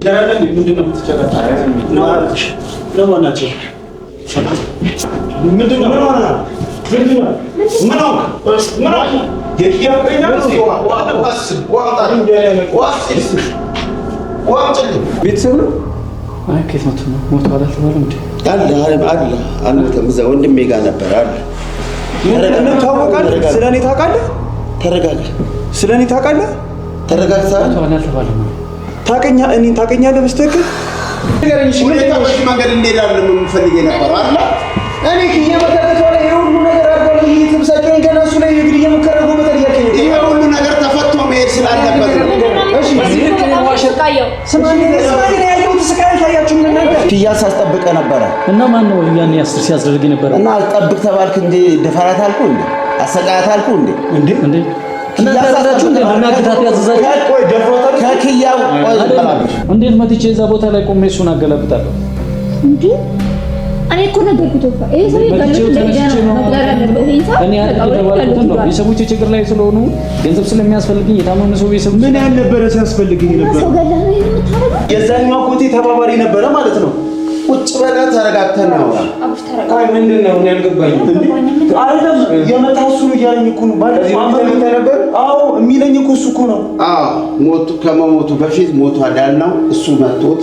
جرالني مدينة بتشتغل نوارش لو أنا شيء مدينة مدينة يا بيتسوي ما كيف موت هذا الولد أنا كمزة وندم يجانا براد أنا تاوكال سلاني تاكال ترجع سلاني تاكال ترجع سان أنا تبالي ታቀኛ እኔን ታቀኛለህ በስተቀር ነገርሽ ምን ታበሽ መንገድ እንደላል የምፈልገው ነበር አይደል እኔ ከየመከረቱ ላይ ሁሉ ነገር አድርጎ ይተብሳጨኝ ገና እሱ ላይ የግድ እየመከረው በተሪያከኝ ይሄ ሁሉ ነገር ተፈቶ መሄድ ስላለበት ነው እሺ ምን ዋሽቃየው ስማኝ ያየው ተስካይ ታያችሁ ምን ነገር ፊያስ አስጠብቀ ነበር እና ማን ነው ያን ያስር ሲያስደርግ ነበር እና አስጠብቅ ተባልክ እንዴ ደፈራት አልኩ እንዴ አሰቃያት አልኩ እንዴ እና ታዳችሁ እንዴ ማናግታት ያዘዛችሁ ቆይ ደፍሮታል ከኪያው ቆይ እንዴት መጥቼ እዛ ቦታ ላይ ቆሜ እሱን አገላብጣለሁ እንዴ እኔ እኮ ነገርኩት ይሄ ሰው እኔ ያልተባልኩት ነው የሰዎች ችግር ላይ ስለሆኑ ገንዘብ ስለሚያስፈልግኝ የታመመ ሰው ቤተሰብ ምን ያልነበረ ሲያስፈልግኝ ነበር ሰው ገለህ ነው የምታረጋው የዛኛው ኮቴ ተባባሪ ነበረ ማለት ነው ቁጭ በለ ተረጋግተን ነው አብሽ ተረጋጋ አይ ምንድነው እኔ ያልገባኝም አይደለም የመጣው እሱ እያለኝ እኮ ነው ማለት ማመን ነበር አዎ የሚለኝ እኮ እሱ እኮ ነው ሞቱ ከመሞቱ በፊት ሞቷል ያልነው እሱ መጥቶት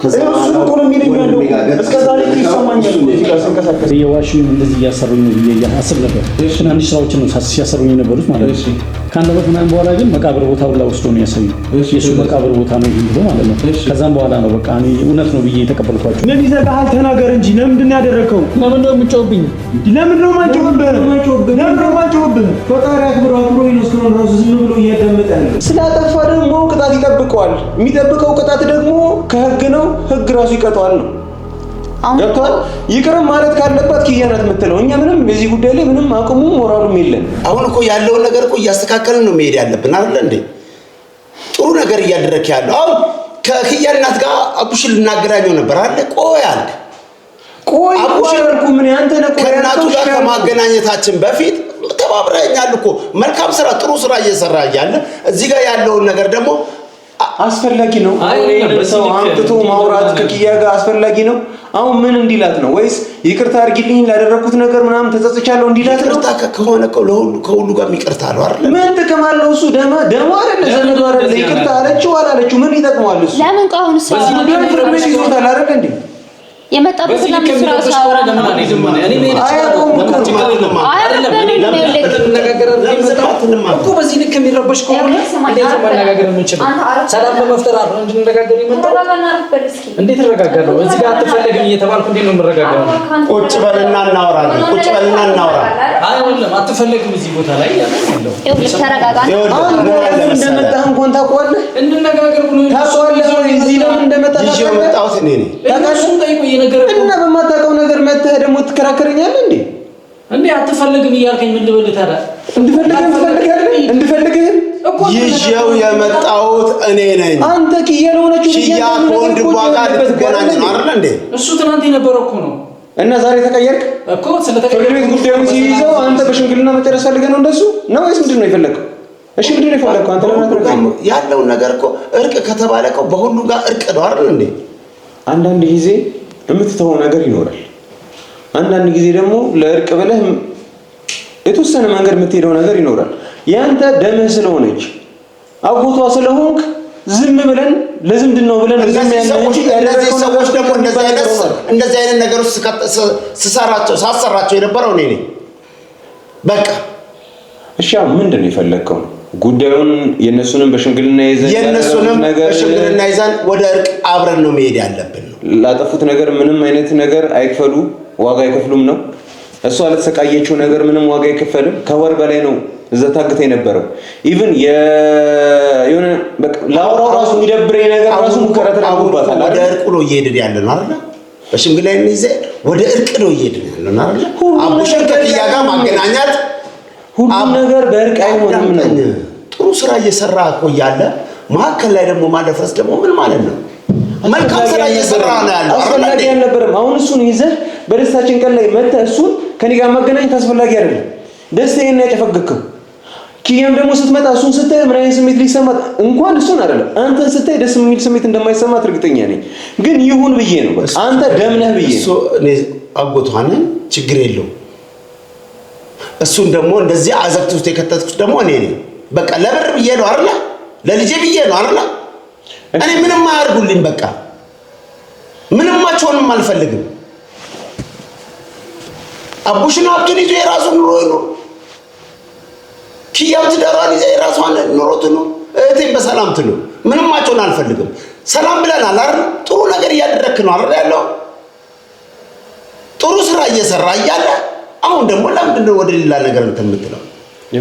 እሱ እኮ ነው የሚለኝ ያለው እስከዛሬ ይሰማኛል እዚህ ጋር ሲንቀሳቀስ የዋሽኝ እንደዚህ እያሰሩኝ ነው ብዬ እያሰብ ነበር ትናንሽ ስራዎችን ነው ሲያሰሩኝ የነበሩት ማለት ነው ከአንድ ዓመት ምናምን በኋላ ግን መቃብር ቦታው ላይ ወስዶ ነው ያሳዩኝ የሱ መቃብር ቦታ ነው ብሎ ማለት ነው ከዛም በኋላ ነው በቃ እኔ እውነት ነው ብዬ የተቀበልኳቸው ምን ይዘጋሃል ተናገር እንጂ ለምንድን ነው ያደረከው ለምን ነው የምትጮህብኝ ለምን ነው ማንጮህብህ ፈጣሪ አክብሮ ይነስከው ነው ዝም ብሎ እያዳመጠ ያለው ስላጠፋ ደግሞ ቅጣት ይጠብቀዋል የሚጠብቀው ቅጣት ደግሞ ከህግ ነው ህግ ራሱ ይቀጣዋል ነው ገብቷል ይቅርም ማለት ካለባት ኪያናት የምትለው እኛ ምንም በዚህ ጉዳይ ላይ ምንም አቅሙ ሞራሉም የለን አሁን እኮ ያለውን ነገር እኮ እያስተካከልን ነው መሄድ ያለብን አይደል እንዴ ጥሩ ነገር እያደረክ ያለው አሁን ከኪያናት ጋር አቡሽን ልናገናኘው ነበር አይደል ቆይ አቡሽን ምን ያንተ ነው ከእናቱ ጋር ከማገናኘታችን በፊት ተባብረኛል እኮ መልካም ስራ ጥሩ ስራ እየሰራ ያለ እዚህ ጋር ያለውን ነገር ደግሞ አስፈላጊ ነው ሰው አምጥቶ ማውራት ከኪያ ጋር አስፈላጊ ነው አሁን ምን እንዲላት ነው ወይስ ይቅርታ አድርጊልኝ ላደረኩት ነገር ምናምን ተጸጽቻለሁ እንዲላት ነው ይቅርታ ከሆነ ከሁሉ ጋር ይቅርታ ነው አይደል ምን ጥቅም አለው እሱ ደማ አይደለ ዘመዱ አይደለ ይቅርታ አለችው አላለችው ምን ይጠቅማል እሱ ለምን ቃውን ሰው በዚህ ይዞታል አይደል እንዴ የመጣበት ለምን ስራ ሳወራ እኔ ምን እኮ በዚህ ልክ የሚረበሽ ከሆነ እንዴት ማነጋገር የምንችለው ሰላም ለመፍጠር አሁን እንድንነጋገር ይመጣው እንዴት ተረጋጋለሁ እዚህ ጋር አትፈልግም እየተባልኩ እንዴት ነው የምረጋጋው ቁጭ በልና እናወራለን አይደለም አትፈልግም እዚህ ቦታ ላይ ያለው ተረጋጋ እንደመጣህ እንኳን ታውቀዋለህ እንድንነጋገር ብሎ ታውቀዋለህ እዚህ ነው እንደመጣህ ይዤ መጣሁት እኔ ታውቃለህ ጠይቆ የነገር እና በማታውቀው ነገር መተህ ደግሞ ትከራከረኛለህ እንዴ አትፈልግም እያልከኝ ምን ልበል ታዲያ እንድፈልግህ ይዤው የመጣሁት እኔ ነኝ አንተ ኪያል ሆነች ኪያ ከወንድሟ ጋር ልትገናኝ ነው አይደል እንዴ እሱ ትናንት የነበረው እኮ ነው እና ዛሬ ተቀየርክ እኮ ስለተቀየርክ ጉዳዩን ሲይዘው አንተ በሽምግልና መጨረስ ፈልገህ ነው እንደሱ ነው ወይስ ምንድን ነው የፈለከው እሺ ምንድን ነው የፈለከው አንተ ለምን ያለውን ነገር እኮ እርቅ ከተባለ እኮ በሁሉ ጋር እርቅ ነው አይደል እንዴ አንዳንድ ጊዜ የምትተወው ነገር ይኖራል አንዳንድ ጊዜ ደግሞ ለእርቅ ብለህ የተወሰነ መንገድ የምትሄደው ነገር ይኖራል ያንተ ደምህ ስለሆነች አጎቷ ስለሆንክ ዝም ብለን ለዝምድናው ብለን ዝም ያለነው ሰዎች ደግሞ እንደዚህ አይነት ነገሮች ሳሰራቸው የነበረው እኔ ነኝ በቃ እሺ ምንድን ነው የፈለከው ጉዳዩን የነሱንም በሽምግልና ይዘን ወደ እርቅ አብረን ነው መሄድ ያለብን ነው ላጠፉት ነገር ምንም አይነት ነገር አይክፈሉ ዋጋ አይከፍሉም ነው እሷ ለተሰቃየችው ነገር ምንም ዋጋ አይከፈልም ከወር በላይ ነው እዛ ታግተ የነበረው ኢቭን የሆነ በቃ ላውራው ራሱ የሚደብረኝ ነገር ራሱ ሙከራ ተደርጎባታል ወደ እርቅ ነው እየሄድን ያለነው አይደል በሽምግልና ይዘን ወደ እርቅ ነው እየሄድን ያለነው አይደል አቡሽን ከኪያ ጋር ማገናኛት ሁሉም ነገር በእርቅ አይሆንም ነው ጥሩ ስራ እየሰራ ቆያለ ማከለ ላይ ደግሞ ማለፍረስ ደግሞ ምን ማለት ነው መልካም ስራ እየሰራ ነው ያለው አስፈላጊ አልነበረም አሁን እሱን ይዘህ በደስታችን ቀን ላይ መተህ እሱን ከኔ ጋር ማገናኘት አስፈላጊ አይደለም ደስታዬን ያጨፈገከው ኪያም ደግሞ ስትመጣ እሱን ስታይ ምን አይነት ስሜት ሊሰማት እንኳን እሱን አይደለም አንተን ስታይ ደስ የሚል ስሜት እንደማይሰማት እርግጠኛ ነኝ። ግን ይሁን ብዬ ነው በቃ አንተ ደም ነህ ብዬ ነው። እኔ አጎቷን ችግር የለውም። እሱን ደግሞ እንደዚህ አዘቅት ውስጥ የከተትኩት ደግሞ እኔ ነኝ። በቃ ለብር ብዬ ነው አይደል? ለልጄ ብዬ ነው አይደል? እኔ ምንም አያርጉልኝ። በቃ ምንም ማቸውንም አልፈልግም። አቡሽን ሀብቱን ይዞ የራሱን ኑሮ ነው። ኪያም ትዳሯን ይዘ የራሷን ኑሮ ትኑር። እህቴን በሰላም ትኑር። ምንም ማቸውን አልፈልግም። ሰላም ብለናል አይደል? ጥሩ ነገር እያደረክ ነው አይደል ያለው? ጥሩ ስራ እየሰራ እያለ አሁን ደግሞ ለምንድን ነው ወደ ሌላ ነገር የምትለው?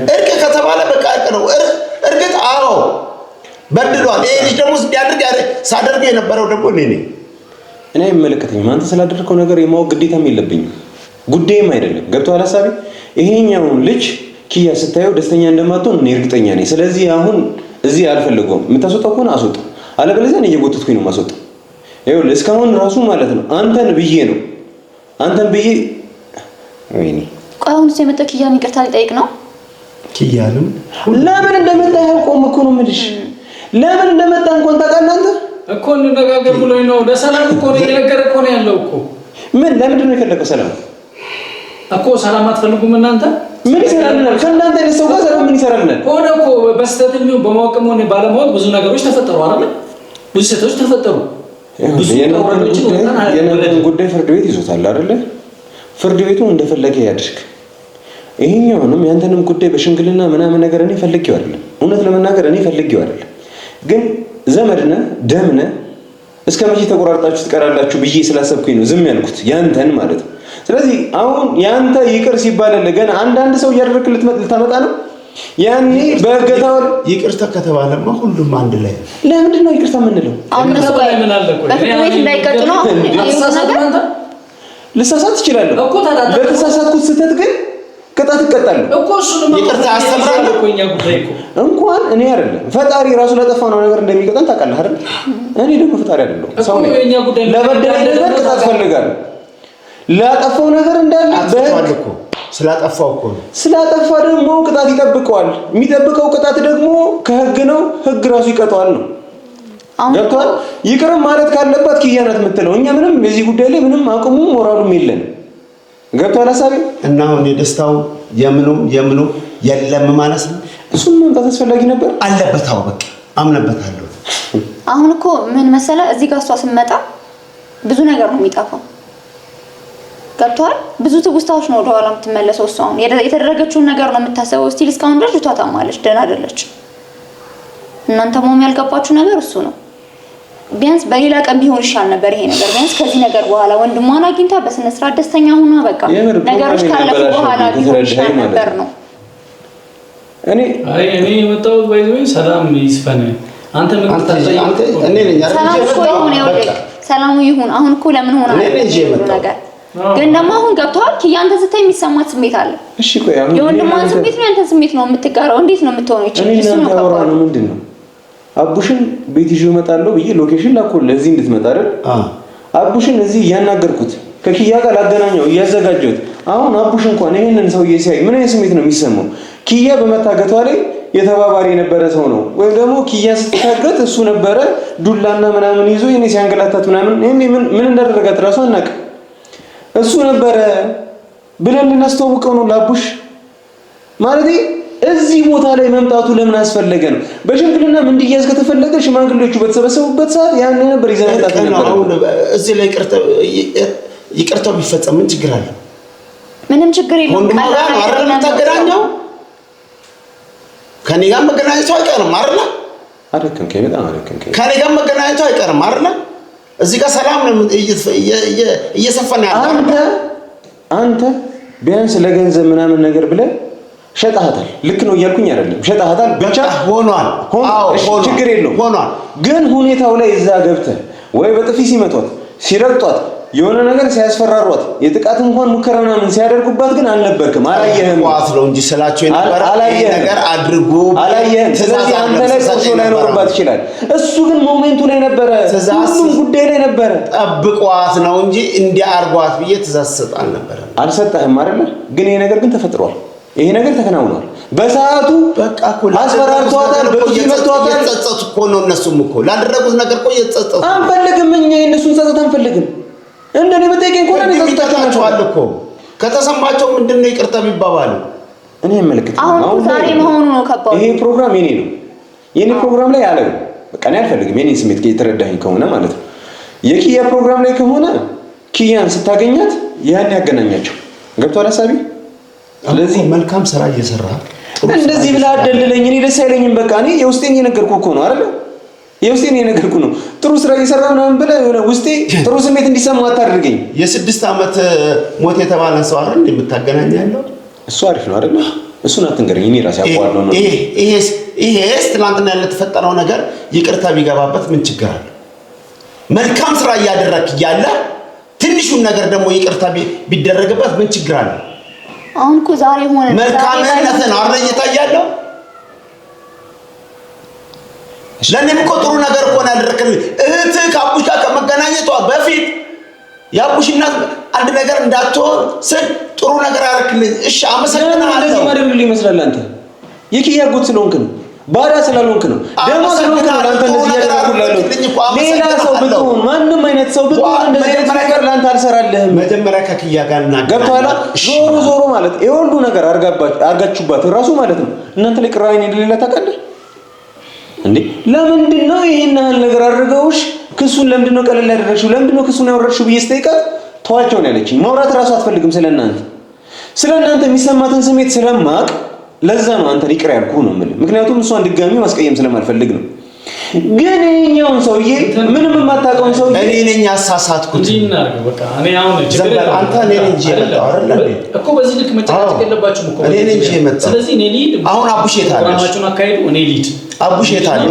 እርቅ ከተባለ በቃ እርቅ ነው። እርግጥ አዎ በድሏል። ይሄ ልጅ ደግሞ ሲያደርግ ሳደርግ የነበረው ደግሞ እኔ ነኝ። እኔ አይመለከተኝም። አንተ ስላደረከው ነገር የማወቅ ግዴታም የለብኝም። ጉዳይም አይደለም። ገብቶሃል ሐሳቤ? ይሄኛውን ልጅ ኪያ ስታየው ደስተኛ እንደማትሆን እኔ እርግጠኛ ነኝ። ስለዚህ አሁን እዚህ አልፈልገውም። የምታስወጣው ከሆነ አስወጣ፣ አለበለዚያ እኔ እየጎተትኩኝ ነው የማስወጣው። ይኸውልህ እስካሁን ራሱ ማለት ነው አንተን ብዬ ወይኔ ቆይ አሁን የመጣው ኪያን ይቅርታ ሊጠይቅ ነው። ኪያንም ለምን እንደመጣ ያውቀውም እኮ ነው የምልሽ። ለምን እንደመጣ እንኳን ታውቃለህ አንተ እኮ እንነጋገር ብሎኝ ነው። ለሰላም እኮ ነው እየነገረ እኮ ነው ያለው እኮ። ምን ለምንድን ነው የፈለገው ሰላም እኮ? ሰላም አትፈልጉም እናንተ? ምን ይሰራልናል? ከእናንተ አይነት ሰው ጋር ሰላም ምን ይሰራልናል? ሆነ እኮ በስተትም ነው በማወቅም ሆነ ባለማወቅ ብዙ ነገሮች ተፈጠሩ አይደል? ብዙ ሴቶች ተፈጠሩ። ብዙ የነገሩን ጉዳይ ፍርድ ቤት ይዞታል አይደል? ፍርድ ቤቱ እንደፈለገ ያድርግ። ይሄኛውንም ያንተንም ጉዳይ በሽምግልና ምናምን ነገር እኔ ፈልጌው አይደለም። እውነት ለመናገር እኔ ፈልጌው አይደለም። ግን ዘመድነ ደምነ እስከ መቼ ተቆራርጣችሁ ትቀራላችሁ ብዬ ስላሰብኩኝ ነው ዝም ያልኩት፣ ያንተን ማለት ነው። ስለዚህ አሁን ያንተ ይቅር ሲባልልህ ገና አንዳንድ ሰው እያደረክ ልታመጣ ነው። ያኔ በእገታው ይቅርታ ከተባለማ ሁሉም አንድ ላይ ለምንድን ነው ይቅርታ የምንለው? አሁን እሱ ጋር በፍርድ ቤት እንዳይቀጡ ነው። ልሳሳት እችላለሁ እኮ ለተሳሳትኩት ስህተት ግን ቅጣት እቀጣለሁ እኮ። እሱንም ይቅርታ አስተምራለሁ እኮ እኛ ጉዳይ እኮ እንኳን እኔ አይደለም ፈጣሪ ራሱ ለጠፋው ነገር እንደሚቀጣን ታውቃለህ አይደል? እኔ ደግሞ ፈጣሪ አይደለሁም ሰው ነኝ። ለበደለኝ ነገር ቅጣት ፈልጋለሁ። ላጠፋው ነገር እንዳለ በህግ እኮ ስላጠፋው እኮ ነው። ስላጠፋ ደግሞ ቅጣት ይጠብቀዋል። የሚጠብቀው ቅጣት ደግሞ ከህግ ነው። ህግ ራሱ ይቀጣዋል ነው። ገብቶሃል? ይቅርም ማለት ካለባት ኪያ ናት የምትለው። እኛ ምንም በዚህ ጉዳይ ላይ ምንም አቅሙ ሞራሉም የለን። ገብቶሃል ሐሳቤ? እና አሁን የደስታው የምኑም የለም ማለት ነው። እሱን ማምጣት አስፈላጊ ነበር አለበት። አዎ በቃ አምነበታለሁ። አሁን እኮ ምን መሰለህ እዚህ ጋር እሷ ስትመጣ ብዙ ነገር ነው የሚጠፋው። ገብቶሃል? ብዙ ትውስታዎች ነው ወደኋላ የምትመለሰው። እሷ አሁን የተደረገችውን ነገር ነው የምታሰበው። ስቲል እስካሁን ድረስ ልቷ ታማለች፣ ደህና አይደለች። እናንተ ሞም ያልገባችሁ ነገር እሱ ነው። ቢያንስ በሌላ ቀን ቢሆን ይሻል ነበር ይሄ ነገር። ቢያንስ ከዚህ ነገር በኋላ ወንድሟን አግኝታ በስነ ስርዓት ደስተኛ ሆና በቃ ነገሮች ካለፉ በኋላ ቢሆን ይሻል ነበር ነው። እኔ የመጣሁት ባይዘኝ ሰላም ይስፈን። አንተ ምን ታጠይ? እኔ ነኝ ሰላሙ ይሁን። አሁን እኮ ለምን ሆነ ነገር ግን ደግሞ አሁን ገብቷል። ኪያንተ ስታይ የሚሰማት ስሜት አለ። እሺ ቆይ አሁን የወንድሟን ስሜት ነው ያንተን ስሜት ነው የምትጋራው። እንዴት ነው የምትሆነው? እሱ ነው ታወራው ነው ምንድነው? አቡሽን ቤት ይዤ እመጣለሁ ብዬ ሎኬሽን ላኩልህ እዚህ እንድትመጣ አይደል? አቡሽን እዚህ እያናገርኩት ከኪያ ጋር ላገናኘው እያዘጋጀሁት። አሁን አቡሽ እንኳን ይሄንን ሰውዬ ሲያይ ምን አይነት ስሜት ነው የሚሰማው? ኪያ በመታገቷ ላይ የተባባሪ የነበረ ሰው ነው ወይም ደግሞ ኪያ ስትታገት እሱ ነበረ ዱላና ምናምን ይዞ እኔ ሲያንገላታት ምናምን ምን እንዳደረጋት ራሱ አናውቅም። እሱ ነበረ ብለን ልናስተዋውቀው ነው ለአቡሽ ማለት እዚህ ቦታ ላይ መምጣቱ ለምን አስፈለገ ነው? በሽምግልና ምን እንዲያዝ ከተፈለገ ሽማግሌዎቹ በተሰበሰቡበት ሰዓት ያን ነበር ይዘናጣት ነበር። እዚህ ላይ ይቅርታው ቢፈጸም ምን ችግር አለ? ምንም ችግር የለም። ወንድሟ ጋር አይደለም የምታገናኘው፣ ከኔ ጋር መገናኘቱ አይቀርም አይደል? አረከንከኝ፣ በጣም አረከንከኝ። ከኔ ጋር መገናኘቱ አይቀርም አይደል? እዚህ ጋር ሰላም ነው እየሰፈነ ያለው። አንተ ቢያንስ ለገንዘብ ምናምን ነገር ብለህ ሸጣሃታል። ልክ ነው እያልኩኝ አይደለም፣ ሸጣሃታል ብቻ ሆኗል። ችግር የለውም ሆኗል። ግን ሁኔታው ላይ እዛ ገብተህ ወይ በጥፊ ሲመቷት ሲረግጧት የሆነ ነገር ሲያስፈራሯት የጥቃት እንኳን ሙከራ ምናምን ሲያደርጉባት ግን አልነበርክም፣ አላየህም። ቋት ነው እንጂ ስላቸው የነበረ ነገር አድርጉ አላየህም። ስለዚህ አንተ ላይ ቁርሾ ላይ ኖርባት ይችላል። እሱ ግን ሞሜንቱ ላይ ነበረ፣ ሁሉም ጉዳይ ላይ ነበረ። ጠብቋት ነው እንጂ እንዲያርጓት ብዬ ትእዛዝ ሰጥ አልነበረም። አልሰጠህም አይደለ? ግን ይሄ ነገር ግን ተፈጥሯል። ይሄ ነገር ተከናውኗል። በሰዓቱ በቃ እኮ አስፈራርቷታል፣ በጥፊ መቷታል። የተጸጸቱ እኮ ነው እነሱም እኮ ላደረጉት ነገር እኮ የተጸጸቱ። አንፈልግም እኛ የእነሱን ጸጸት አንፈልግም። እንደኔ በጠይቀኝ ኮነ ይጸጸታቸዋል እኮ ከተሰማቸው ምንድነው ይቅርታ የሚባባሉ? እኔ መልክት አሁን ዛሬ መሆኑ ነው ከባድ። ይሄ ፕሮግራም የኔ ነው። የኔ ፕሮግራም ላይ ያለው በቃ እኔ አልፈልግም። የኔን ስሜት የተረዳኸኝ ከሆነ ማለት ነው። የኪያ ፕሮግራም ላይ ከሆነ ኪያን ስታገኛት ያን ያገናኛቸው ገብቷል ሐሳቢ። ስለዚህ መልካም ስራ እየሰራ እንደዚህ ብላ አደልለኝ እኔ ደስ አይለኝም። በቃ እኔ የውስጤን እየነገርኩህ እኮ ነው አይደል? የውስጤን እየነገርኩህ ነው። ጥሩ ስራ እየሰራህ ምናምን ብለህ የሆነ ውስጤ ጥሩ ስሜት እንዲሰማው አታድርገኝ። የ6 ዓመት ሞት የተባለ ሰው አይደል እንደምታገናኝ ያለው እሱ አሪፍ ነው አይደል? እሱን አትንገረኝ። እኔ ራሴ አውቀዋለሁ ነው። ይሄስ ትናንትና ያልተፈጠረው ነገር ይቅርታ ቢገባበት ምን ችግር አለ? መልካም ስራ እያደረክ እያለ ትንሹን ነገር ደግሞ ይቅርታ ቢደረግበት ምን ችግር አለ? አሁን እኮ ዛሬ ሆነ መልካምነትን አረኝታ ያለው ለኔም እኮ ጥሩ ነገር እኮ ነው ያደረክልኝ። እህትህ ከአቡሽ ጋር ከመገናኘቷ በፊት የአቡሽ እናት አንድ ነገር እንዳትሆን ስል ጥሩ ነገር አደረክልኝ። እሺ አመሰግናለሁ። እንደዚህ ማድረግ ይመስላል አንተ የኪያ አጎት ስለሆንክ ነው፣ ባዳ ስላልሆንክ ነው፣ ደግሞ ስለሆንክ ነው። አንተ እንደዚህ ያደረኩልህ ሌላ ሰው ብትሆን ማንም አይነት ሰው ብትሆን እንደዚህ ነገር ለአንተ አልሰራልህም። መጀመሪያ ከኪያ ጋር ገብቶሃል? ዞሮ ማለት ይሄ ሁሉ ነገር አርጋችሁባት እራሱ ማለት ነው እናንተ ላይ ቅራኔ እንደሌለ ታውቃለህ እንዴ? ለምንድን ነው ይሄን ያህል ነገር አድርገውሽ ክሱን ለምንድን ነው ቀለል ያደረግሽው? ለምንድን ነው ክሱን ያወረድሽው ብዬ ስጠይቃት ተዋቸው ነው ያለችኝ። ማውራት እራሱ አትፈልግም ስለእናንተ የሚሰማትን ስሜት ስለማቅ ለዛ ነው አንተ ይቅር ያልኩህ ነው የምልህ። ምክንያቱም እሷን ድጋሚ ማስቀየም ስለማልፈልግ ነው። ግን ይሄኛውን ሰውዬ ምንም የማታውቀውን ሰውዬ እኔ ነኝ ያሳሳትኩት። እንጂ እናርገው በቃ እኔ አሁን አንተ እኔ ነኝ እንጂ የመጣው አይደል እኮ በዚህ ልክ መጨቃጨቅ የለባችሁም እኮ እኔ ነኝ እንጂ የመጣው። ስለዚህ እኔ ልሂድ። አሁን አቡሽ የት አለ? ፕሮግራማችሁን አካሄዱ። እኔ ልሂድ። አቡሽ የት አለ?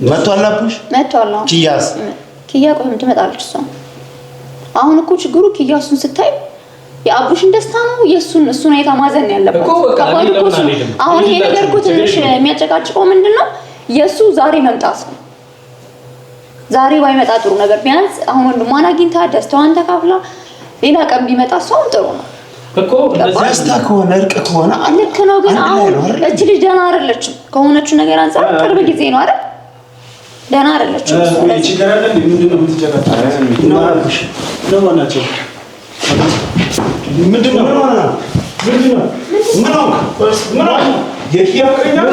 መጥቷል። አቡሽ መጥቷል። ኪያስ ኪያ ቆይም ትመጣለች እሷ። አሁን እኮ ችግሩ ኪያ እሱን ስታይ የአቡሽን ደስታ ነው እሱን አይታ ማዘን ያለባት እኮ በቃ አሁን ይሄ ነገር እኮ ትንሽ የሚያጨቃጭቀው ምንድነው የሱ ዛሬ መምጣት ነው። ዛሬ ባይመጣ ጥሩ ነበር። ቢያንስ አሁን ወንድሟን አግኝታ ደስታዋን ተካፍላ ሌላ ቀን ቢመጣ እሷም ጥሩ ነው እኮ። ደስታ ከሆነ እርቅ ከሆነ ልክ ነው። ግን አሁን እቺ ልጅ ደህና አይደለችም ከሆነችው ነገር አንፃር ቅርብ ጊዜ ነው አይደል? ደህና አይደለችም። እቺ ጋር አይደል ምንድነው የምትጨቃጨቀው? ነው ማናቸው ምንድነው የኪያ ፍቅረኛ ነው?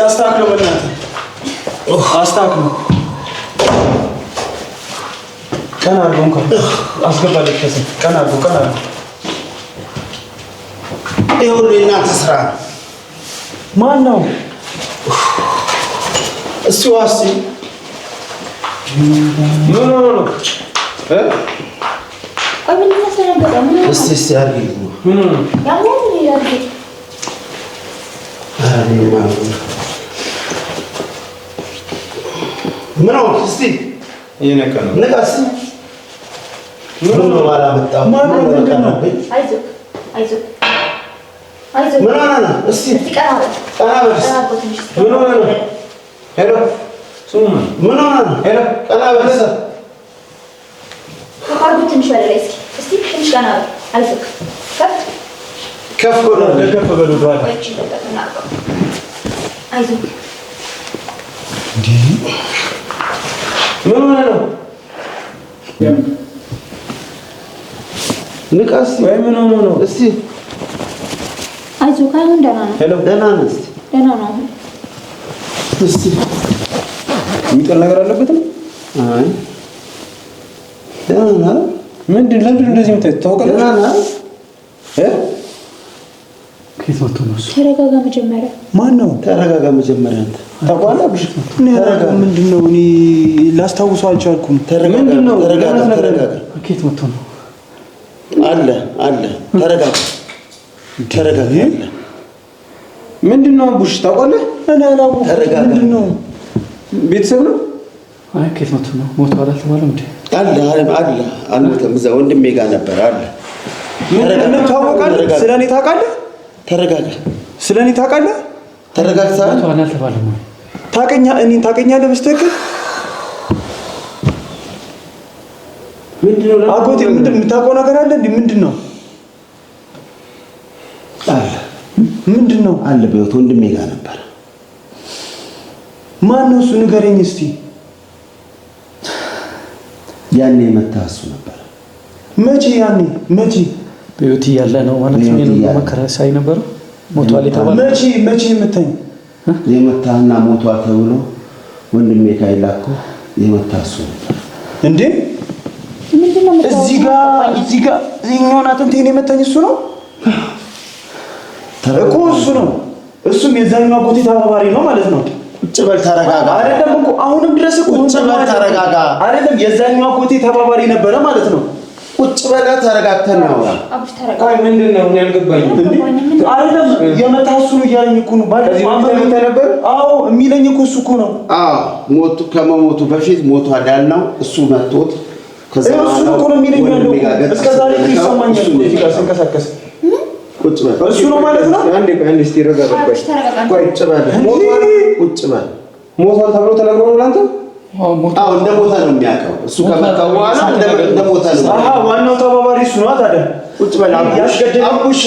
አስተካክለው በእናትህ አስተካክለው። ቀን አድርገው እንኳን አስገባለች ከስር ቀን አድርገው ይሄ ሁሉ የእናንተ ስራ ነው። ማን ነው? እስቲ ዋሲ ኖ ቆይ ምን ተሰነገረ? ምን እስቲ አድርጊ ያው ምን ያድርግ? ምን ነው እስቲ እየነካ ነው ንቃስ ምን ነው ባላመጣው ማን ነው? አይዞህ ምን ሆነ ነው? እስቲ ቀና በል ምን ሆነ ነው? ሄሎ ስሙ ምን ሆነ ነው? ሄሎ ቀና በል ከፋርጉ ትንሽ ወደ ላይ እስቲ ትንሽ ቀና በል። አይዞህ ከፍ በሉ ዷል አይዞህ ምን ሆነ ነው? ንቃስ ወይ ምን ሆነ ነው? እስቲ አይዞህ ካሁን ደህና ነው። ሄሎ ደህና ነው። እስቲ ደህና ነው። እስቲ የሚጠል ነገር አለበት ነው? አይ ደህና ነው። ለምንድን እንደዚህ የምታውቀው? ደህና ነው። ከየት መጥቶ ነው እሱ? ተረጋጋ መጀመሪያ። ማን ነው? ተረጋጋ መጀመሪያ። አንተ ታውቀዋለህ? ብሽ ተረጋጋ። ምንድነው? እኔ ላስታውሰው አልቻልኩም። ምንድነው? ተረጋጋ። ከየት መጥቶ ነው? አለ ተረጋጋ። ተረጋጋ። ምንድነው? ቡሽ ታውቀዋለህ? እኔ አላውቅም። ተረጋጋ። ምንድነው? ቤተሰብ ነው? አይ ከየት መጥቶ ነው? ሞቷል አልተባለም እንዴ? አልሞተም። እዛ ወንድሜ ጋር ነበር አለ። ምንድነው? ታውቃለህ? ስለኔ ታውቃለህ? ተረጋጋ። ስለኔ ታውቃለህ? ተረጋግተሃል? እኔን ታውቀኛለህ በስተክል ምንድነው? አጎቴ የምታውቀው ነገር አለ እንዴ? ምንድነው? ምንድነው? አለ በህይወት ወንድሜ ጋር ነበር። ማን ነው እሱ? ንገረኝ እስቲ። ያኔ መታ እሱ ነበር። መቼ? ያኔ መቼ? በህይወት እያለ ነው ማለት ነው። የነበረው መከራ ሳይ ነበር። ሞቷል የተባለ መቼ የመታኝ? የመታህና ሞቷል ተብሎ ወንድሜ ካይላኩ የመታ እሱ ነበር እንዴ? እዚህ ጋር እኛውን አጥንቴን የመታኝ እሱ ነው እኮ እሱ ነው። እሱም የዛኛው አጎቴ ተባባሪ ነው ማለት ነው። ቁጭ በል ተረጋጋ። አይደለም እኮ አሁንም ድረስ እኮ ቁጭ በል ተረጋጋ። አይደለም የዛኛው አጎቴ ተባባሪ ነበረ ማለት ነው። ቁጭ በል ተረጋግተን ነው። ቆይ ምንድነው? እኔ አልገባኝም። አይደለም የመታህ እሱ ነው እያለኝ እኮ ነው። ባለፈው አመት ነበር። አዎ የሚለኝ እኮ እሱ እኮ ነው። አዎ ሞቱ ከመሞቱ በፊት ሞቷል ያልነው እሱ መጥቶት እሱ እኮ ነው የሚለኝ ያለው። እስከ ዛሬ ይሰማኛል እዚህ ጋር ስንቀሳቀስ። ቁጭ በል እሱ ነው ማለት ነው። አንዴ እስቲ ረጋጋ። ቆይ ቁጭ በል ቁጭ በል። ሞቷል ተብሎ ተነግሮ ነው ላንተ? አዎ እንደ ሞተ ነው የሚያውቀው እሱ ከመጣው በኋላ እንደ ሞተ ነው። አሃ ዋናው ተባባሪ እሱ ነው ታዲያ። ቁጭ በል አቡሽ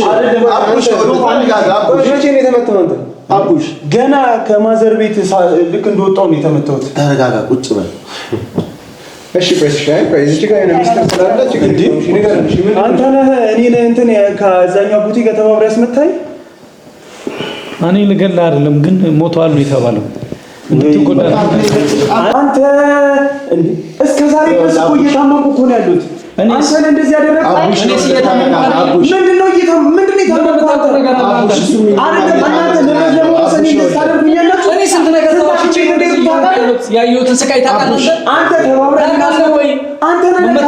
መቼ ነው የተመታው አንተ? አቡሽ ገና ከማዘር ቤት ልክ እንደወጣው ነው የተመታሁት። ተረጋጋ ቁጭ በል እሺ። ቆይ እዚህ ጋር ነው ሚስተር ስላለች እንዴ አንተ ነህ እኔ እንትን ከዛኛው ቡቲ ጋር ተባብረህ ያስመታኝ? እኔ ልገላ አይደለም ግን ሞቷል ነው የተባለው። እንድትጎዳ አንተ እንዴ እስከ ዛሬ ድረስ እኮ እየታመምኩ እኮ ነው ያሉት። አንተ ነህ እንደዚህ ያደረግኸው? ምንድነው የታመምኩት? እኔ ስንት ነገር ያየሁትን ስቃይ ታውቃለህ አንተ። ተባብረህ ወይ አንተ ነህ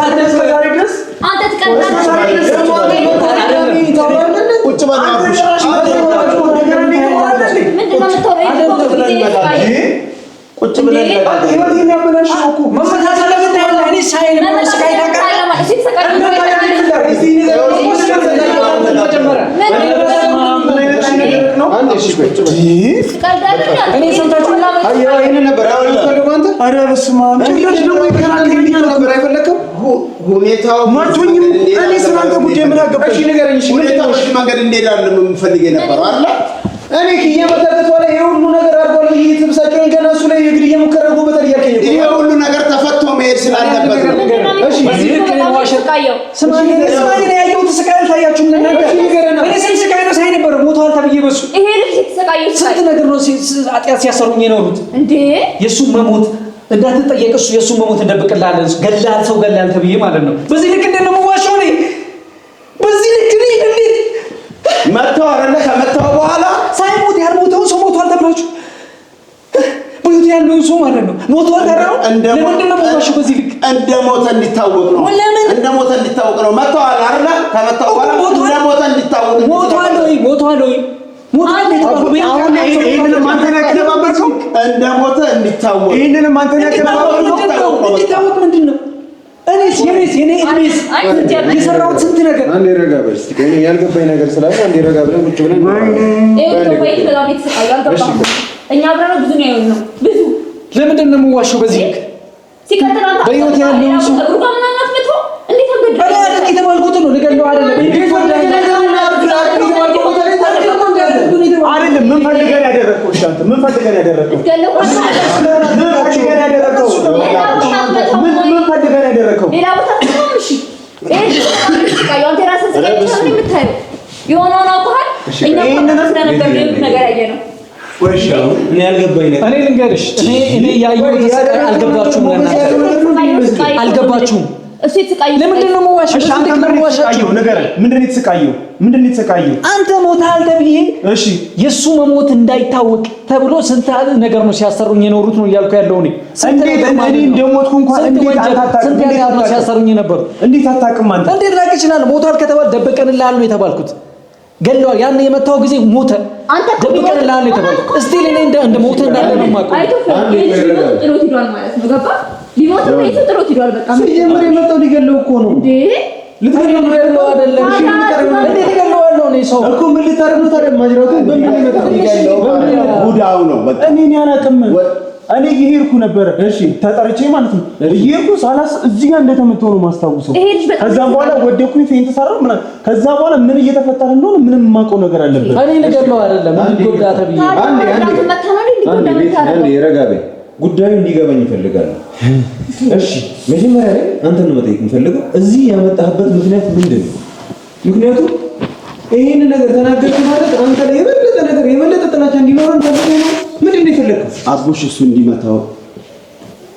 አንተ ትቀጥላለህ። ቁጭ በል አቡሽ ቁጭ ብለን ህይወት የሚያበላሽ እኮ መመታት አለበት። እኔ ሳይል ስቃይ ታውቃለህ ሁኔታው ማቶኝም እኔ ስላንተ ጉዳይ ምን አገባኝ? ንገረኝ። ሁኔታው መንገድ እንደሄዳለን የምፈልግ የነበረው አይደል? እኔ ከየመጣበት ወለ ይሄ ሁሉ ነገር አድርጓል። ይሄ ተብሳጨኝ ገና እሱ ላይ የግድያ ሙከራ አድርጎበታል እያልከኝ እኮ ይሄ ሁሉ ነገር ተፈቶ መሄድ ስላለበት ነው። እሺ በዚህ ልክ ነው ዋሽቃየው ስማኝ ነው ያየሁት ስቃይ አልታያችሁም? እኔ ስንት ስቃይ ነው ሳይ ነበር ሞቷል ተብዬ በሱ ይሄ ልጅ የተሰቃየው ስንት ነገር ነው አጥያት ሲያሰሩኝ የኖሩት እንዴ። የሱ መሞት እንዳትጠየቅ እሱ የሱ መሞት እንደብቅላለን ገላል ሰው ገላል ተብዬ ማለት ነው። በዚህ ልክ እንደነው ዋሽው ነኝ። በዚህ ልክ ነው እንዴት መተው አይደለ? ከመተው በኋላ ሳይሞት ያልሞተው ሰው ሞቷል ተብላችሁ በህይወት ያለው ሰው ማለት ነው ሞቷል ታዲያ ለምንድን ነው የሞተው? በዚህ ልክ እንደሞተ እንዲታወቅ ነው። እንደሞተ እንዲታወቅ ነው። መተው አይደለ? ከመተው በኋላ እንደሞተ እንዲታወቅ ሞቷል ወይ ሞቷል ወይ አሁን ይሄንንም አንተ ነህ ያከባበርከው። እንደሞተ እንዲታወቅ ይሄንንም አንተ ነህ ያከባበርከው። እንዲታወቅ ምንድን ነው? እኔስ የኔ እድሜስ የሰራሁት ስንት ነገር አንዴ ረጋ በል እስኪ። እኔ ያልገባኝ ነገር ስላለ አንዴ ረጋ ብለን ቁጭ ብለን እኛ አብረን ብዙ ነው ያየነው። ብዙ ለምንድን ነው የምዋሸው? በዚህ ልክ ሲከተላታ በህይወት ያለው ሰው እንዴት አገድ የተባልኩት ነው ልገለው አይደለም። አይደለም ምን ፈልገን ያደረግከው? እሺ አንተ ምን ፈልገን ያደረግከው? ምን ፈልገን ያደረግከው? ሌላ ቦታ ተቆም። እሺ ይሄ አንተ ራስህ ስለምን የምታየው የሆነውን አውቀሃል። እኛ ስለነበር ነገር ያየነው ወይሽ እኔ ያልገባኝ ነገር እኔ ልንገርሽ እኔ ያየሁት ስቃይ አልገባችሁም። አልገባችሁም። እሱ የተሰቃየው ለምንድን ነው የምዋሸው? አንተ ምንድን ነው የተሰቃየው? አንተ ሞታል ተብዬ እሺ የሱ መሞት እንዳይታወቅ ተብሎ ስንት ነገር ነው ሲያሰሩኝ የኖሩት ነው እያልኩ ያለው እኔ። እንዴት እኔ እንደሞትኩ እንኳን እንዴት ነው ሲያሰሩኝ የነበሩ? እንዴት አታውቅም አንተ? እንዴት ላቅ ይችላል? ሞቷል ከተባለ ደበቀንልሃል ነው የተባልኩት። ገለዋል ያን የመታው ጊዜ ሞተ ደበቀንልሃል ነው የተባልኩት። እስቲ እኔ እንደ ሞተ እንዳለ ነው የማውቀው። ጥሎት ሄዷል ማለት ነው። ገባ ሊሞት ነው ይሄ ጥሎት ሄዷል። በቃ ሲጀምር የመጣው ሊገለው እኮ ነው እንዴ? ልትገለው አይደለም? እሺ እንዴት ገለዋለሁ? ነው ሰው እኮ ምን ልታረግ ነው ታዲያ? ማጅራቱን በምን ይመጣል? ጉዳው ነው በቃ እኔ አላውቅም። እኔ እየሄድኩ ነበር። እሺ ተጠርቼ ማለት ነው። እየሄድኩ ሳላስ እዚህ ጋር እንደተመተው ነው ማስታውሰው። ከዛ በኋላ ወደኩኝ ፌንት ሰራው ምናምን። ከዛ በኋላ ምን እየተፈጠረ እንደሆነ ምንም የማውቀው ነገር አለበት። እኔ ነገር ነው አይደለም ምን ጎዳ ተብዬ አንዴ ረጋ በይ። ጉዳዩ እንዲገባኝ ይፈልጋል። እሺ መጀመሪያ ላይ አንተን ነው መጠየቅ የምፈልገው። እዚህ ያመጣህበት ምክንያት ምንድን ነው? ምክንያቱም ይሄን ነገር ተናገርክ ማለት አንተ ላይ የበለጠ ጥላቻ እንዲኖረን ፈልገህ ነው። ምንድን ነው የፈለግከው? አቡሽ እሱ እንዲመታው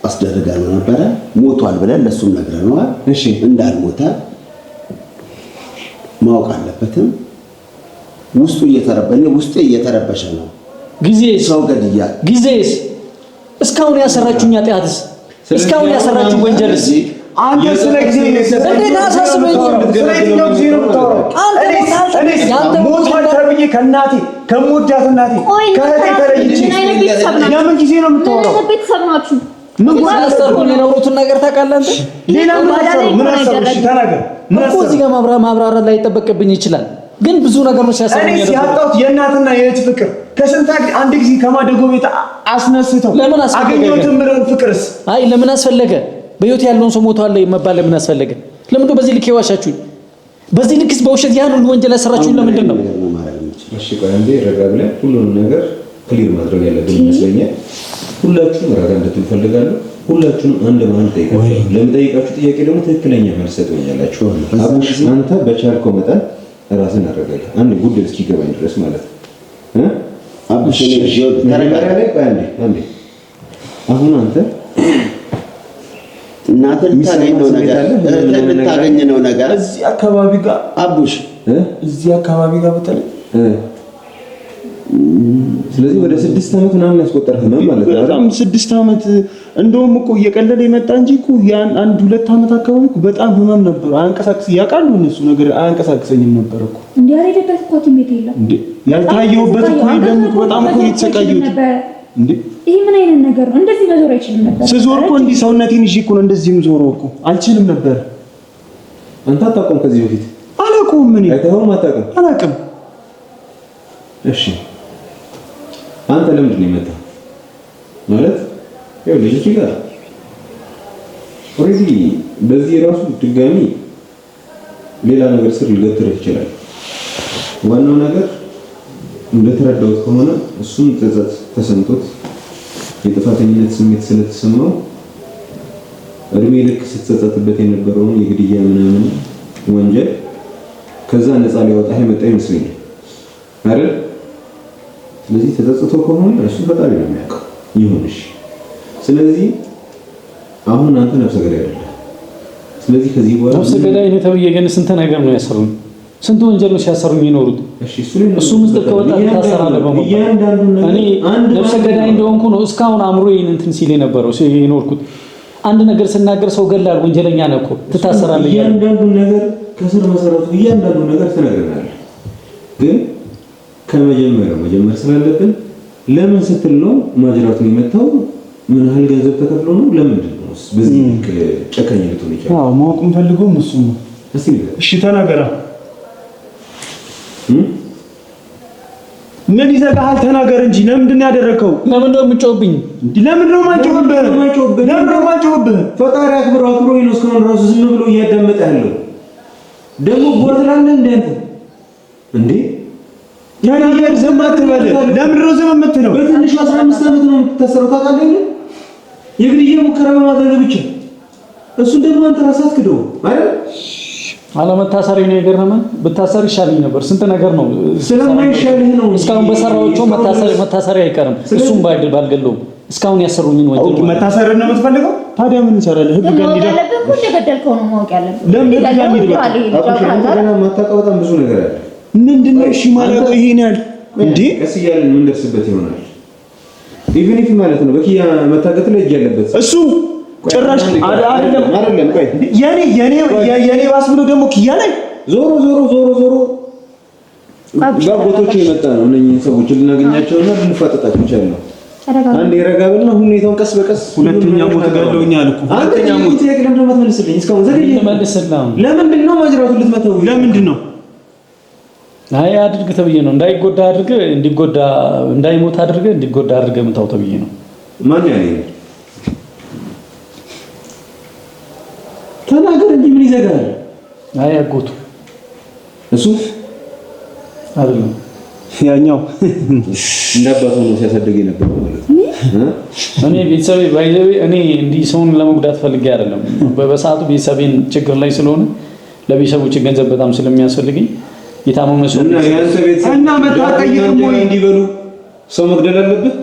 አስደርጋለሁ ነበረ። ሞቷል ብለን ለሱም ነግረነዋል። እሺ እንዳልሞተ ማወቅ አለበትም። ውስጡ እየተረበሸ ነው። ጊዜስ ሰው ገድያ ጊዜስ እስካሁን ያሰራችሁኝ ኃጢአትስ እስካሁን ያሰራችሁ ወንጀልስ አንተ ስለ ጊዜ እንዴት አሳስበኝ? ስለየትኛው ጊዜ ነው የምታወራው? አንተ ሞቷል ተብዬ ከእናቴ ከምወዳት እናቴ ከእህቴ ተለይቼ ለምን ጊዜ ነው የምታወራው? ቤተሰብ ናችሁ። ምን አሰሩኝ? የኖሩትን ነገር ታውቃለህ አንተ? ሌላ ምን አሰሩ? እሺ ተናገር። እኮ እዚህ ጋር ማብራራት ላይ ይጠበቅብኝ ይችላል፣ ግን ብዙ ነገር ነው ሲያሰሩኝ። እኔ ሲያጣሁት የእናትና የእህት ፍቅር ከስንት አንድ ጊዜ ከማደጎ ቤት አስነስተው ለምን አስፈለገ? አገኘሁት የምለውን ፍቅርስ አይ ለምን አስፈለገ? በህይወት ያለውን ሰው ሞቷል መባል ለምን አስፈለገ? ለምን ነው በዚህ ልክ የዋሻችሁኝ? በዚህ ልክስ በውሸት ያን ሁሉ ወንጀል ያሰራችሁኝ ለምንድን ነው? እሺ ቆይ አንዴ ረጋ ብለን ሁሉንም ነገር ክሊር ማድረግ ያለብን ይመስለኛል። ሁላችሁም ረጋ እንድትሉ ፈልጋለሁ። ሁላችሁም አንድ በአንድ ጠይቃችሁ ለምጠይቃችሁ ጥያቄ ደግሞ ትክክለኛ መልስ ሰጡኛላችሁ። አቡሽ አንተ በቻልከው መጠን ራስን አረጋጋ። አንድ ጉዳይ እስኪገባኝ ድረስ ማለት ነው። አቡሽ አሁን አንተ እናትን ልታገኘው ነገር እዚህ አካባቢ ጋር አቡሽ እዚህ አካባቢ ጋር በተለይ ስለዚህ ወደ 6 ዓመት ምናምን ያስቆጠርህ ነው ማለት ነው። በጣም 6 ዓመት እንደውም እኮ እየቀለለ የመጣ እንጂ እኮ ያን 1-2 ዓመት አካባቢ እኮ በጣም ህመም ነበር። አያንቀሳቅስ ያውቃሉ እነሱ ነገር አያንቀሳቅሰኝም ነበር እኮ እንዴ ያልሄደበት እኮ ትምህርት የለም እንዴ ያልታየሁበት እኮ የለም እኮ በጣም እኮ የተሰቃየሁት እንዴ። ይሄ ምን አይነት ነገር ነው? እንደዚህ መዞር አይችልም ነበር። ስዞር እኮ እንዲህ ሰውነቴን ይዤ እኮ ነው እንደዚህ የምዞረው እኮ አልችልም ነበር። አንተ አታውቀውም? ከዚህ በፊት አላውቀውም። ምን አይተኸውም? አታውቅም? አላውቅም። እሺ አንተ ለምንድን ነው የመጣው? ማለት ያው ልጅ ጋር ኦሬዲ በዚህ ራሱ ድጋሚ ሌላ ነገር ስር ሊገትርህ ይችላል። ዋናው ነገር እንደተረዳሁት ከሆነ እሱም ጸጸት ተሰምቶት የጥፋተኝነት ስሜት ስለተሰማው እድሜ ልክ ስትጸጸትበት የነበረውን የግድያ ምናምን ወንጀል ከዛ ነፃ ሊያወጣህ የመጣ ይመስለኛል አይደል? ስለዚህ ተጸጽቶ ከሆነ እሱ ፈጣሪ ነው የሚያውቀው። ይሁንሽ። ስለዚህ አሁን አንተ ነፍሰ ገዳይ አይደለም። ስለዚህ ከዚህ በኋላ ነፍሰ ገዳይ ነው ተብዬ ግን ስንት ነገር ነው ያሰሩኝ። ስንት ወንጀል ነው ሲያሰሩኝ የኖሩት። እሱ ምስጢር ከወጣ ታሰራለህ በሞት እኔ ነፍሰ ገዳይ እንደሆንኩ ነው እስካሁን አእምሮዬን እንትን ሲል የነበረው የኖርኩት። አንድ ነገር ስናገር ሰው ገላል ወንጀለኛ ነው እኮ ትታሰራለህ። እያንዳንዱ ነገር ከስር መሰረቱ እያንዳንዱ ነገር ትነግረናለህ። ግን ከመጀመሪያው መጀመር ስላለብን ለምን ስትል ነው ማጅራቱን የመታው? ምን ያህል ገንዘብ ተከፍሎ ነው? ለምንድን ነው በዚህ ጨካኝ ልትሆን ይችላል? አዎ ማወቅም ፈልገው እሱ ነው። እሺ ተናገራ። ምን ይዘጋሃል? ተናገር እንጂ ለምንድን ነው ያደረከው? ለምን ነው የምትጮህብኝ? ለምን ነው የማንጮህብህ? ለምን ነው የማንጮህብህ? ፈጣሪ አክብሮ ነው እስካሁን ራሱ ዝም ብሎ እያዳመጠ ያለው። ደግሞ ቦርትላለህ እንደ አንተ እንዴ ያንየር ዝም አትበል። ለምን ነው ዝም የምትለው? በትንሹ 15 ዓመት ነው የምትታሰረው ታውቃለህ? የግድያ ሙከራ በማድረግ ብቻ። እሱን ደግሞ አንተ ራስህ አትክደው አይደል? አለመታሰሪ ነው የገረመን። ብታሰር ይሻልኝ ነበር። ስንት ነገር ነው ስለማይሻልህ ነው። እስካሁን በሰራዎቹ መታሰሪ አይቀርም። እሱም ባልገለውም እስካሁን ያሰሩኝን ወንጀል መታሰር ነው የምትፈልገው? ታዲያ ምን እንሰራለን? ህግ ጋር እንዲደርስ ያለብህ እኮ እንደገደልከው ነው ማወቅ ያለብህ። ለምን ህግ ጋር እንዲደርስ ማታውቀው በጣም ብዙ ነገር አለ። ምንድነው? እሺ ማለት ይሄን ያህል እንዴ? ቀስ እያልን የምንደርስበት ይሆናል። ኢቭን ኢፍ ማለት ነው በኪያ መታገት ላይ እጅ ያለበት እሱ ጭራሽ አይደለም። ቆይ የኔ ባስ ብሎ ደግሞ ኪያ ላይ ዞሮ ጋቦቶቹ የመጣ ነው። እነኚህ ሰዎች ልናገኛቸውና ልንፋጠጣቸው እንችላለን። አንዴ ረጋ ብልና ሁኔታውን ቀስ በቀስ ሁለተኛ ሞት ገለውኛል እኮ ሁለተኛ ሞት ለምን ነው የማትመልስልኝ? እስካሁን ዘገየ። ለምንድን ነው ማጅራቱን ልትመታው? ለምንድን ነው አይ አድርግ ተብዬ ነው እንዳይጎዳ አድርግ እንዲጎዳ እንዳይሞት አድርግ እንዲጎዳ አድርግ ምታው ተብዬ ነው። ማን ያለኝ ተናገር እንጂ ምን ይዘጋል? አይ አጎቱ እሱ አይደለም ያኛው እንደባቱ ነው ሲያሳድግ የነበረው ማለት ነው። እኔ ቤተሰቤ ባይዘቤ እኔ እንዲህ ሰውን ለመጉዳት ፈልጌ አይደለም። በሰዓቱ ቤተሰቤን ችግር ላይ ስለሆነ ለቤተሰቦች ገንዘብ በጣም ስለሚያስፈልገኝ የታመመ ሰው እና ያንተ ቤተሰብ እና መታጠይቅም ወይ እንዲበሉ ሰው መግደል አለብህ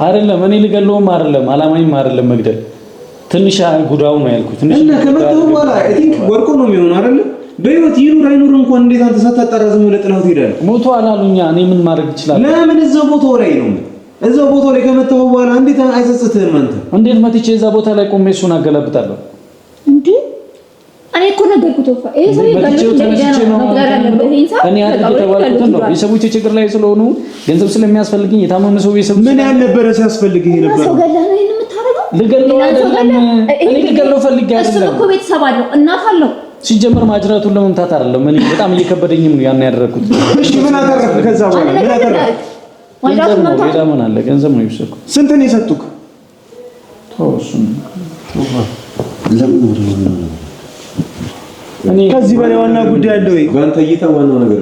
አይደለም። እኔ ልገለውም አይደለም አላማኝም አይደለም መግደል ትንሽ ጉዳው ነው ያልኩት። ትንሽ እና ከመጣው በኋላ አይ ቲንክ ወርቆ ነው የሚሆነው አይደል? በህይወት ይኑር አይኑር እንኳን እንዴት አንተ ሳታጣራ ዝም ብለህ ጥላው ትሄዳለህ? ሞቶ አላሉኛ እኔ ምን ማድረግ ይችላል? ለምን እዛው ቦታው ላይ ነው? እዛው ቦታው ላይ ከመጣው በኋላ እንዴት አይጸጽትህም አንተ? እንዴት መጥቼ እዛ ቦታ ላይ ቆሜ እሱን አገላብጣለሁ እንዴ? እኔ እኮ ነገርኩት እኮ ይሄ ሰው እኔ አጥቂው ነው። የሰዎች ችግር ላይ ስለሆኑ ገንዘብ ስለሚያስፈልግኝ የታመመ ሰው ቤተሰብ ምን ያልነበረ ሲያስፈልግ ይሄ ነበር። ሰው ገለህ ነው ይሄን የምታረገው? ልገለው አይደለም እኔ ልገለው ፈልጌ አይደለም። እሱ እኮ ቤተሰብ አለው እናት አለው። ሲጀመር ማጅራቱን ለመምታት አይደለም እኔ በጣም እየከበደኝም ነው ያን ያደረኩት። እሺ ምን አደረክ? ከዛ በኋላ ምን አደረክ? ገንዘብ ነው ሌላ ምን አለ? ገንዘብ ነው ይወሰድኩ። ስንት ነው የሰጡክ? ተወሱን እኔ ከዚህ በላይ ዋና ጉዳይ አለ ወይ? ባንተ እይታ ዋናው ነገር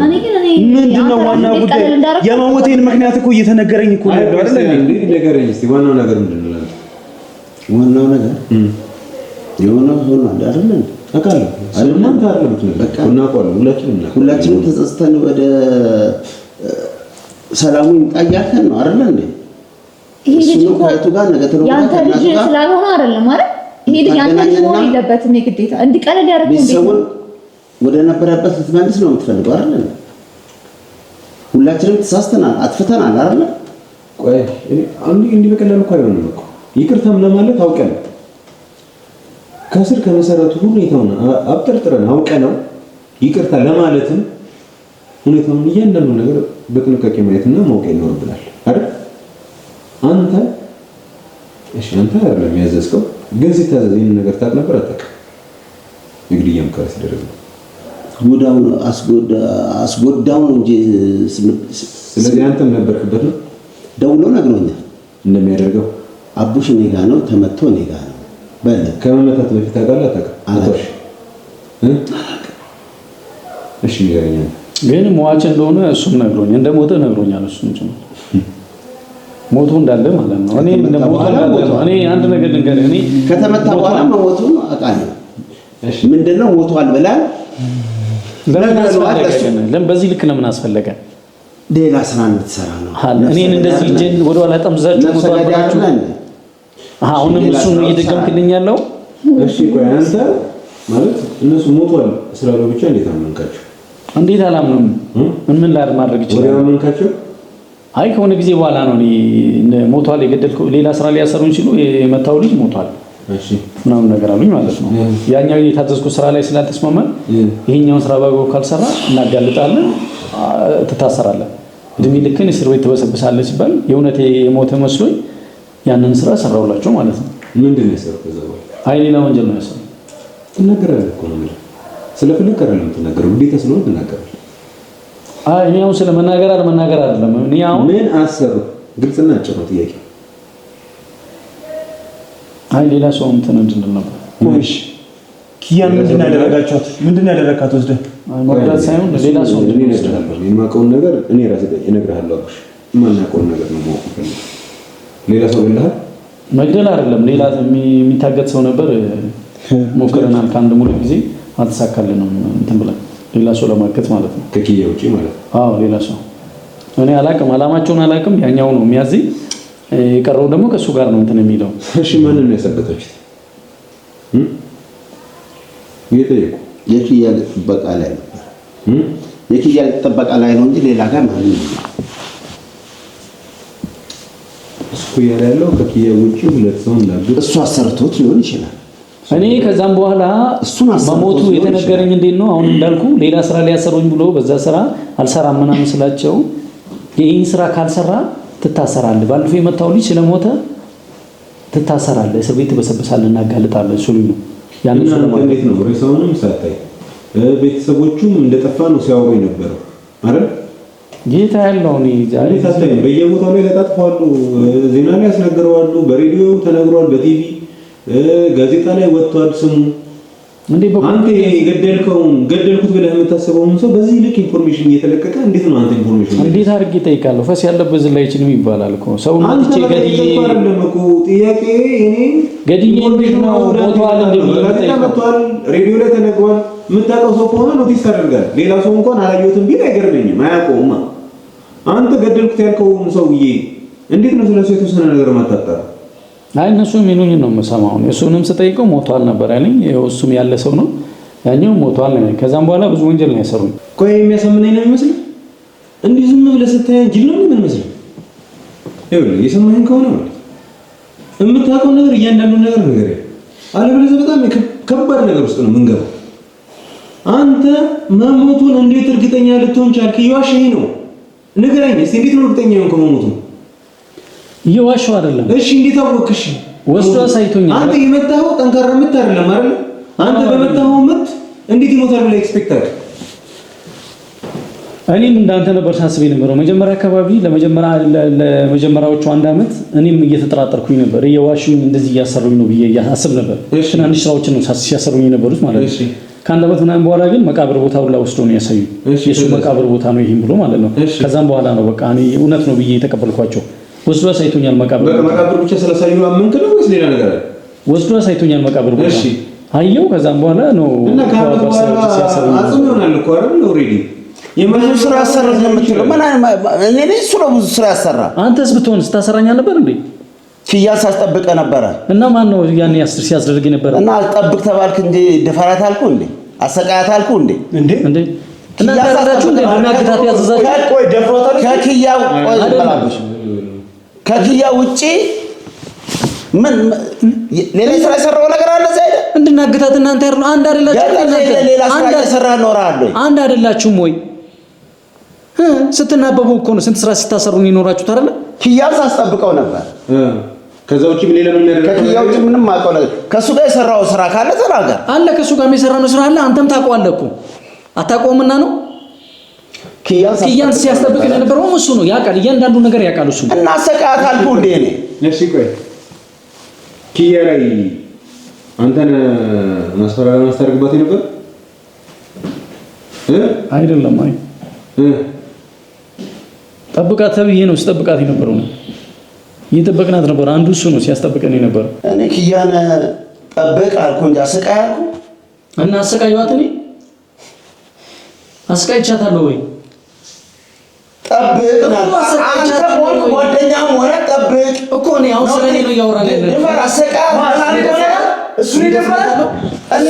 ምንድነው? ዋና ጉዳይ የመሞቴን ምክንያት እኮ እየተነገረኝ እኮ ነው አይደል እንዴ? ነገረኝ እስቲ ዋናው ነገር ምንድነው? ዋናው ነገር የሆነው ሆኖ አይደል እንዴ? አቃለ አልማን ታርለምት ነው በቃ ሁላችንም ተጸጽተን ወደ ሰላሙ ይጣያከን ነው አይደል እንዴ? ይሄ ልጅ እኮ ከቱ ጋር ነገ ተለው ያንተ ልጅ ስላልሆነ አይደለም ማለት ይሄ ልጅ ያንተ ልጅ ሆኖ የለበትም የግዴታ እንዲቀለል ያደርገው እንዴ? ቤተሰቡን ወደ ነበረበት ልትመልስ ነው የምትፈልገው አይደል? ሁላችንም ተሳስተናል አጥፍተናል አይደል? ቆይ እንዲህ በቀላሉ እኮ አይሆንም እኮ ይቅርታም ለማለት አውቀን ከስር ከመሰረቱ ሁኔታውን አብጠርጥረን አውቀነው ይቅርታ ለማለትም ሁኔታውን እያንዳንዱ ነገር በጥንቃቄ ማየትና ማወቅ ይኖርብናል አይደል? አንተ አይደለም ያዘዝከው ግን ሲታዘዝ ይሄን ነገር ታውቅ ነበር አታውቅም? እንግዲህ ሙከራ ሲደረግ ጉዳው አስጎዳው ነው እንጂ ስለዚህ አንተም ነበርክበት ነው ደውሎ ነግሮኛል እንደሚያደርገው አቡሽ እኔ ጋር ነው ተመቶ እኔ ጋር ነው በለ ከመመታት በፊት ታውቃለህ አታውቅም? እሺ ይገኛል ግን ሟች እንደሆነ እሱም ነግሮኛል እንደሞተ ነግሮኛል እሱም ጭምር ሞቱ እንዳለ ማለት ነው። እኔ እንደሞተ እንዳለ ነው። እኔ አንድ ነገር ልንገርህ እኔ ከተመታ በኋላ መሞቱ አውቃለሁ። እሺ ምንድነው ሞቷል ብላል ለምን በዚህ ልክ ለምን አስፈለገ? ሌላ ስራ እንድትሰራ ነው። እኔን እንደዚህ እጄን ወደ ኋላ ጠምዛችሁ ሞቷል ብላችሁ አሁንም እሱን እየደገምክልኝ ያለው እሺ ቆይ አንተ ማለት እነሱ ሞቷል ስላለው ብቻ እንዴት አመንካቸው? እንዴት አላምንም? ምን ላድርግ ማድረግ ይችላል? ወዲያው አመንካቸው? አይ ከሆነ ጊዜ በኋላ ነው እኔ ሞቷል የገደልከው ሌላ ስራ ሊያሰሩኝ ሲሉ የመታው ልጅ ሞቷል እሺ ምናምን ነገር አሉኝ ማለት ነው። ያኛው የታዘዝኩት ስራ ላይ ስላልተስማማን ይሄኛውን ስራ ባጎ ካልሰራ እናጋልጣለን ትታሰራለህ እድሜ ልክን እስር ቤት ተበሰብሳለህ ሲባል የእውነት የሞተ መስሎኝ ያንን ስራ ሰራውላቸው ማለት ነው። ምንድን ነው የሰራው? ከዛ በኋላ አይ ሌላ ወንጀል ነው የሰራው። ትናገራለህ እኮ ነው ማለት ስለፈለክ አይደለም ትናገረው ግዴታ ስለሆነ ትናገራለህ። አይ እኔ አሁን ስለመናገር አይደለም እኔ አሁን ምን አሰሩ ግልጽና አጭር ነው ጥያቄ። አይ ሌላ ሰው እንትን እንድንል ነበር። እሺ ኪያን ምንድን ያደረጋችኋት? ምንድን ያደረካት ወስደህ? አይ መርዳት ሳይሆን ሌላ ሰው እንድንል ነበር። የማውቀውን ነገር እኔ ራሴ እነግርሃለሁ። አብሽ የማናውቀውን ነገር ነው ማወቅ ፈልግ። ሌላ ሰው ገለሃል? መግደል አይደለም ሌላ የሚታገት ሰው ነበር። ሞክረናል ከአንድ ሙሉ ጊዜ አልተሳካልንም እንትን ብለን ሌላ ሰው ለማገት ማለት ነው። ከኪያ ውጪ ማለት ነው። አዎ ሌላ ሰው እኔ አላውቅም፣ አላማቸውን አላውቅም። ያኛው ነው የሚያዝኝ፣ የቀረው ደግሞ ከሱ ጋር ነው እንትን የሚለው። እሺ ማንን ነው ያሰበታችሁት? የጠየቁ የኪያ ጥበቃ ላይ ነበር። የኪያ ጥበቃ ላይ ነው እንጂ ሌላ ጋር ማለት ነው። እሱ ያለው ከኪያ ውጪ ሁለት ሰው እንዳሉ እሱ አሰርቶት ሊሆን ይችላል። እኔ ከዛም በኋላ በሞቱ የተነገረኝ እንዴት ነው አሁን እንዳልኩ ሌላ ስራ ሊያሰሩኝ ብሎ በዛ ስራ አልሰራም ምናምን ስላቸው ይሄን ስራ ካልሰራ ትታሰራለህ፣ ባለፈው የመታው ልጅ ስለሞተ ትታሰራለህ፣ እስር ቤት ትበሰብሳለህ፣ እናጋልጣለን እሱልኝ ነው ያንን ሰው እንዴት ነው ሬሳውንም ሳታይ ቤተሰቦቹም እንደጠፋ ነው ሲያወሩ የነበረው አይደል? ጌታ ያለው ነው ዛሬ ታስለኝ በየቦታው ላይ ለጣጥፋሉ፣ ዜና ላይ ያስነግረዋሉ፣ በሬዲዮ ተነግሯል፣ በቲቪ ጋዜጣ ላይ ወጥቷል ስሙ። አንተ ገደልኩት ብለህ የምታስበውን ሰው በዚህ ልክ ኢንፎርሜሽን እየተለቀቀ እንዴት ነው አንተ ኢንፎርሜሽን እንዴት አድርጌ እጠይቃለሁ? ፈስ ያለበት ዝላይ አይችልም ይባላል እኮ ሰው አንተ ገድዬ አይደለም እኮ ጥያቄ እኔ ገድዬ እንዴት ነው ሞቷል እንደሚመጣው ሬዲዮ ላይ ተነግሯል። የምታውቀው ሰው ከሆነ ኖቲስ ታደርጋለህ። ሌላ ሰው እንኳን አላየሁትም ቢል አይገርመኝም፣ አያውቀውም። አንተ ገደልኩት ያልከውን ሰውዬ እንዴት ነው ስለሱ የተወሰነ ነገር ማጣጣር? አይ እነሱ የሚሉኝ ነው የምሰማው። እሱንም ስጠይቀው ሞቷል ነበር ያለኝ። ይኸው እሱም ያለ ሰው ነው፣ ያኛው ሞቷል ነው። ከዛም በኋላ ብዙ ወንጀል ነው ያሰሩኝ። ቆይ የሚያሳምነኝ ነው የሚመስለው? እንዲህ ዝም ብለህ ስታይ ጅል ነው የሚመስለው? ይኸውልህ የሰማኸኝ ከሆነ ማለት የምታውቀው ነገር እያንዳንዱን ነገር ንገረኝ፣ አለበለዚያ በጣም ከባድ ነገር ውስጥ ነው የምንገባው። አንተ መሞቱን እንዴት እርግጠኛ ልትሆን ቻልክ? እየዋሸኸኝ ነው። ንገረኝ እስኪ እንዴት ነው እርግጠኛ የሆንከው መሞቱን? እየዋሸሁ አይደለም። እሺ እንዴት አወቅሽ? ወስዶ አሳይቶኛል። አንተ የመታኸው ጠንካራ ምት አይደለም አይደል? አንተ በመታኸው ምት እንዴት ይሞታል ብለህ ኤክስፔክት አድርግ። እኔም እንዳንተ ነበር ሳስብ የነበረው መጀመሪያ አካባቢ ለመጀመሪያዎቹ አንድ አመት እኔም እየተጠራጠርኩኝ ነበር። እየዋሹኝ እንደዚህ እያሰሩኝ ነው ብዬ አስብ ነበር። ትናንሽ ስራዎችን ነው ሲያሰሩኝ የነበሩት ማለት ነው። ከአንድ አመት ምናምን በኋላ ግን መቃብር ቦታው ላይ ወስዶ ነው ያሳዩኝ። የሱ መቃብር ቦታ ነው ይሄን ብሎ ማለት ነው። ከዛም በኋላ ነው በቃ እኔ እውነት ነው ብዬ የተቀበልኳቸው። ወስዶ አሳይቶኛል መቃብር። መቃብር ብቻ ስለሳዩ አመንክ ነው ወይስ ሌላ ነገር አለ? ወስዶ አሳይቶኛል መቃብር ቦታ። እሺ አየው። ከዛም በኋላ ነው እና ከአመት በኋላ አጽም ይሆናል እኮ አይደል? ኦሬዲ የማንም ስራ ያሰራ የምትለው እኔ እሱ ነው ብዙ ስራ ያሰራ። አንተስ ብትሆን ስታሰራኛ ነበር እንዴ? ፍያል ሳስጠብቀ ነበረ። እና ማን ነው ያን ሲያስደርግ ነበር? እና አልጠብቅ ተባልክ እንዴ? ደፈራት አልኩ እንዴ? አሰቃያት አልኩ እንዴ? እንዴ እና ታዳችሁ እንዴ? ለማግታት ያዘዛችሁ ቆይ ደፍሮታል። ከኪያው ቆይ ይባላልሽ ከኪያ ውጪ ምን ሌላ ስራ የሰራው ነገር አለ? ዘይደ እንድናግታት እናንተ ያርሉ አንድ አይደላችሁ? ሌላ ስራ እየሰራ ኖራለሁ። አንድ አይደላችሁም ወይ? ስትናበቡ እኮ ነው ስንት ስራ ሲታሰሩን ይኖራችሁት አይደል? ኪያው ሳስጠብቀው ነበር። ከዛ ውጪ ምን ሌላ ምን ነገር ከኪያው ውጪ ምንም ማውቀው ነገር ከሱ ጋር የሰራው ስራ ካለ ተናገር። አለ ከሱ ጋር የሰራነው ስራ አለ። አንተም ታውቀዋለህ እኮ አታውቀውምና ነው። ኪያን ሲያስጠብቅ የነበረው እሱ ነው። ያውቃል፣ እያንዳንዱ ነገር ያውቃል እሱ። እና አሰቃያት አልኩ እንዴ? እሺ ቆይ ኪያ ላይ አንተን ማስታረግባት ነበር አይደለም? አይ ጠብቃት ተብዬ ነው ስጠብቃት የነበረው ነው። እየጠበቅናት ነበር። አንዱ እሱ ነው ሲያስጠብቀን የነበረው። እኔ ኪያን ጠብቅ አልኩ እንጂ አሰቃይ አልኩ? እና አሰቃየዋት? እኔ አሰቃይቻታለሁ ወይ? ጠብቅ አንተ ጓደኛም ሆነ ጠብቅ እኮ ነው። አሁን ስለኔ ነው እያወራን ያለው። አሰቃይ እሱ ይደፈራል እና